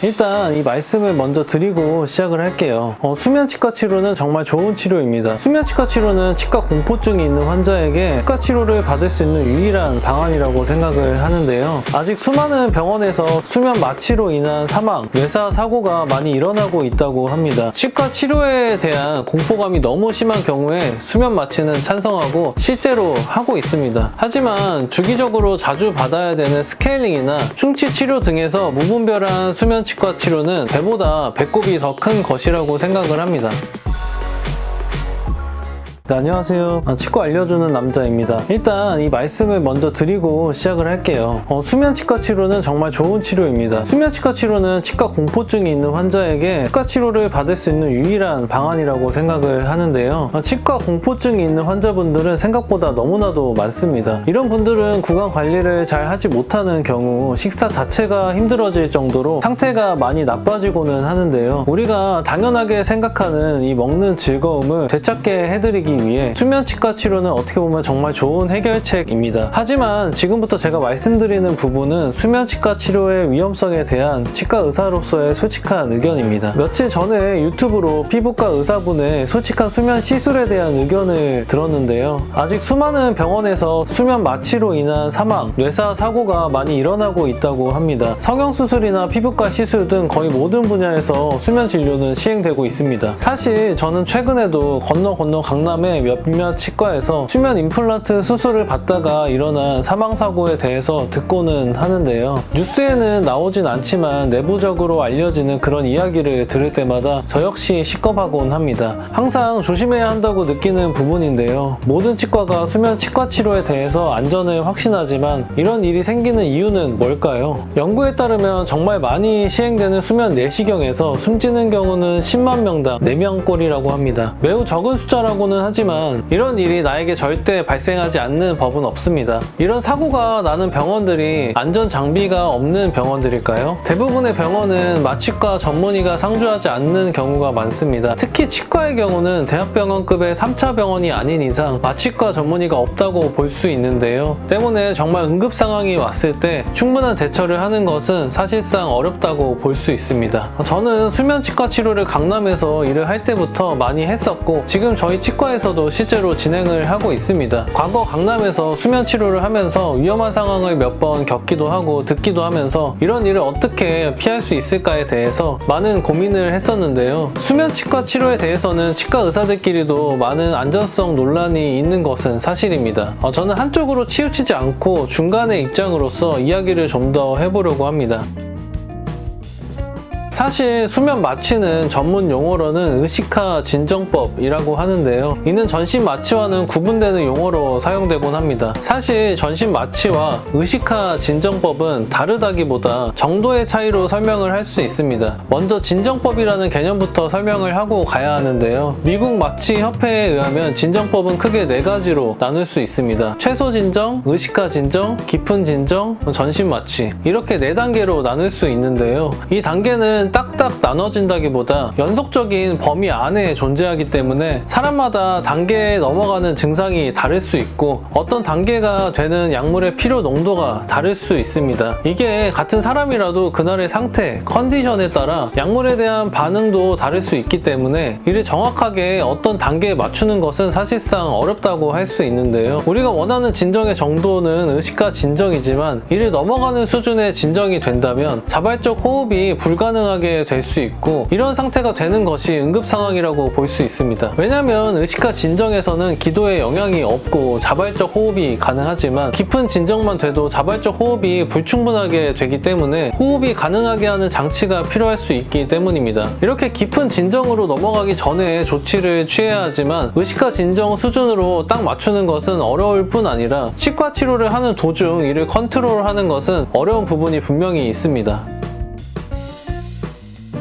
일단 이 말씀을 먼저 드리고 시작을 할게요. 수면치과 치료는 정말 좋은 치료입니다. 수면치과 치료는 치과 공포증이 있는 환자에게 치과 치료를 받을 수 있는 유일한 방안이라고 생각을 하는데요. 아직 수많은 병원에서 수면 마취로 인한 사망, 뇌사 사고가 많이 일어나고 있다고 합니다. 치과 치료에 대한 공포감이 너무 심한 경우에 수면 마취는 찬성하고 실제로 하고 있습니다. 하지만 주기적으로 자주 받아야 되는 스케일링이나 충치 치료 등에서 무분별한 수면 치과 치료는 배보다 배꼽이 더 큰 것이라고 생각을 합니다. 네, 안녕하세요. 치과 알려주는 남자입니다. 일단 이 말씀을 먼저 드리고 시작을 할게요. 수면치과 치료는 정말 좋은 치료입니다. 수면치과 치료는 치과 공포증이 있는 환자에게 치과 치료를 받을 수 있는 유일한 방안이라고 생각을 하는데요. 치과 공포증이 있는 환자분들은 생각보다 너무나도 많습니다. 이런 분들은 구강 관리를 잘 하지 못하는 경우 식사 자체가 힘들어질 정도로 상태가 많이 나빠지고는 하는데요. 우리가 당연하게 생각하는 이 먹는 즐거움을 되찾게 해드리기 위해 수면치과 치료는 어떻게 보면 정말 좋은 해결책입니다. 하지만 지금부터 제가 말씀드리는 부분은 수면치과 치료의 위험성에 대한 치과 의사로서의 솔직한 의견입니다. 며칠 전에 유튜브로 피부과 의사분의 솔직한 수면 시술에 대한 의견을 들었는데요. 아직 수많은 병원에서 수면 마취로 인한 사망, 뇌사 사고가 많이 일어나고 있다고 합니다. 성형수술이나 피부과 시술 등 거의 모든 분야에서 수면 진료는 시행되고 있습니다. 사실 저는 최근에도 건너 강남에 몇몇 치과에서 수면 임플란트 수술을 받다가 일어난 사망사고에 대해서 듣고는 하는데요. 뉴스에는 나오진 않지만 내부적으로 알려지는 그런 이야기를 들을 때마다 저 역시 시겁하곤 합니다. 항상 조심해야 한다고 느끼는 부분인데요. 모든 치과가 수면 치과 치료에 대해서 안전을 확신하지만 이런 일이 생기는 이유는 뭘까요? 연구에 따르면 정말 많이 시행되는 수면 내시경에서 숨지는 경우는 10만 명당 4명꼴이라고 합니다. 매우 적은 숫자라고는 하지만 이런 일이 나에게 절대 발생하지 않는 법은 없습니다. 이런 사고가 나는 병원들이 안전 장비가 없는 병원들일까요? 대부분의 병원은 마취과 전문의가 상주하지 않는 경우가 많습니다. 특히 치과의 경우는 대학병원급의 3차 병원이 아닌 이상 마취과 전문의가 없다고 볼 수 있는데요. 때문에 정말 응급 상황이 왔을 때 충분한 대처를 하는 것은 사실상 어렵다고 볼 수 있습니다. 저는 수면치과 치료를 강남에서 일을 할 때부터 많이 했었고 지금 저희 치과에서도 실제로 진행을 하고 있습니다. 과거 강남에서 수면 치료를 하면서 위험한 상황을 몇 번 겪기도 하고 듣기도 하면서 이런 일을 어떻게 피할 수 있을까에 대해서 많은 고민을 했었는데요. 수면 치과 치료에 대해서는 치과 의사들끼리도 많은 안전성 논란이 있는 것은 사실입니다. 저는 한쪽으로 치우치지 않고 중간의 입장으로서 이야기를 좀 더 해보려고 합니다. 사실 수면 마취는 전문 용어로는 의식화 진정법이라고 하는데요. 이는 전신 마취와는 구분되는 용어로 사용되곤 합니다. 사실 전신 마취와 의식화 진정법은 다르다기보다 정도의 차이로 설명을 할 수 있습니다. 먼저 진정법이라는 개념부터 설명을 하고 가야 하는데요. 미국 마취 협회에 의하면 진정법은 크게 4가지로 나눌 수 있습니다. 최소 진정, 의식화 진정, 깊은 진정, 전신 마취 이렇게 4단계로 나눌 수 있는데요. 이 단계는 딱딱 나눠진다기보다 연속적인 범위 안에 존재하기 때문에 사람마다 단계에 넘어가는 증상이 다를 수 있고 어떤 단계가 되는 약물의 필요 농도가 다를 수 있습니다. 이게 같은 사람이라도 그날의 상태, 컨디션에 따라 약물에 대한 반응도 다를 수 있기 때문에 이를 정확하게 어떤 단계에 맞추는 것은 사실상 어렵다고 할 수 있는데요. 우리가 원하는 진정의 정도는 의식화 진정이지만 이를 넘어가는 수준의 진정이 된다면 자발적 호흡이 불가능하게 될 수 있고 이런 상태가 되는 것이 응급 상황이라고 볼 수 있습니다. 왜냐하면 의식화 진정에서는 기도에 영향이 없고 자발적 호흡이 가능하지만 깊은 진정만 돼도 자발적 호흡이 불충분하게 되기 때문에 호흡이 가능하게 하는 장치가 필요할 수 있기 때문입니다. 이렇게 깊은 진정으로 넘어가기 전에 조치를 취해야 하지만 의식화 진정 수준으로 딱 맞추는 것은 어려울 뿐 아니라 치과 치료를 하는 도중 이를 컨트롤하는 것은 어려운 부분이 분명히 있습니다.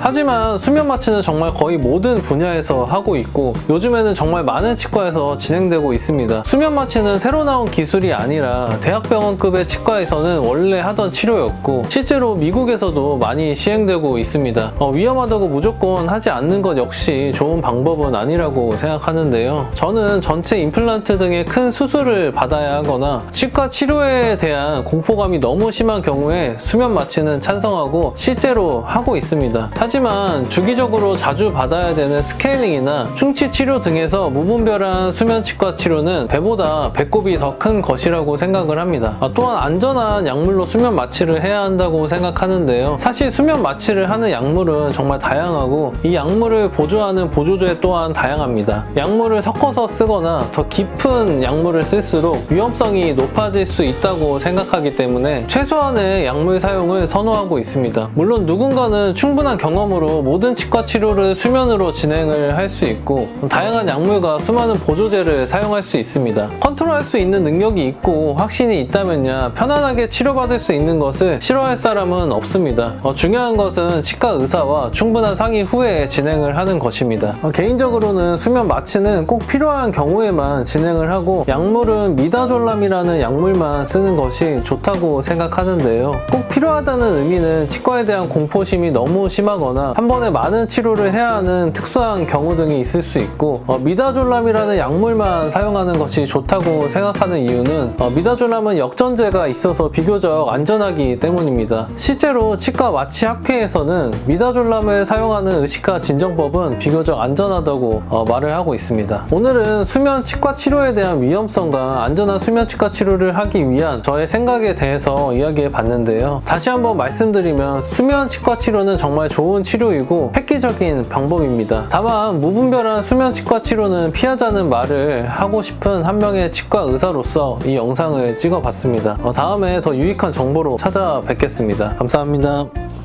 하지만 수면 마취는 정말 거의 모든 분야에서 하고 있고 요즘에는 정말 많은 치과에서 진행되고 있습니다. 수면 마취는 새로 나온 기술이 아니라 대학병원급의 치과에서는 원래 하던 치료였고 실제로 미국에서도 많이 시행되고 있습니다. 위험하다고 무조건 하지 않는 것 역시 좋은 방법은 아니라고 생각하는데요. 저는 전체 임플란트 등의 큰 수술을 받아야 하거나 치과 치료에 대한 공포감이 너무 심한 경우에 수면 마취는 찬성하고 실제로 하고 있습니다. 하지만 주기적으로 자주 받아야 되는 스케일링이나 충치 치료 등에서 무분별한 수면 치과 치료는 배보다 배꼽이 더 큰 것이라고 생각을 합니다. 또한 안전한 약물로 수면 마취를 해야 한다고 생각하는데요. 사실 수면 마취를 하는 약물은 정말 다양하고 이 약물을 보조하는 보조제 또한 다양합니다. 약물을 섞어서 쓰거나 더 깊은 약물을 쓸수록 위험성이 높아질 수 있다고 생각하기 때문에 최소한의 약물 사용을 선호하고 있습니다. 물론 누군가는 충분한 경험으로 모든 치과 치료를 수면으로 진행을 할 수 있고 다양한 약물과 수많은 보조제를 사용할 수 있습니다. 컨트롤할 수 있는 능력이 있고 확신이 있다면야 편안하게 치료받을 수 있는 것을 싫어할 사람은 없습니다. 중요한 것은 치과 의사와 충분한 상의 후에 진행을 하는 것입니다. 개인적으로는 수면 마취는 꼭 필요한 경우에만 진행을 하고 약물은 미다졸람이라는 약물만 쓰는 것이 좋다고 생각하는데요. 꼭 필요하다는 의미는 치과에 대한 공포심이 너무 심하거나 한 번에 많은 치료를 해야 하는 특수한 경우 등이 있을 수 있고 미다졸람이라는 약물만 사용하는 것이 좋다고 생각하는 이유는 미다졸람은 역전제가 있어서 비교적 안전하기 때문입니다. 실제로 치과 마취 학회에서는 미다졸람을 사용하는 의식화 진정법은 비교적 안전하다고 말을 하고 있습니다. 오늘은 수면 치과 치료에 대한 위험성과 안전한 수면 치과 치료를 하기 위한 저의 생각에 대해서 이야기해 봤는데요. 다시 한번 말씀드리면 수면 치과 치료는 정말 좋은 치료이고 획기적인 방법입니다. 다만 무분별한 수면 치과 치료는 피하자는 말을 하고 싶은 한 명의 치과 의사로서 이 영상을 찍어봤습니다. 다음에 더 유익한 정보로 찾아뵙겠습니다. 감사합니다.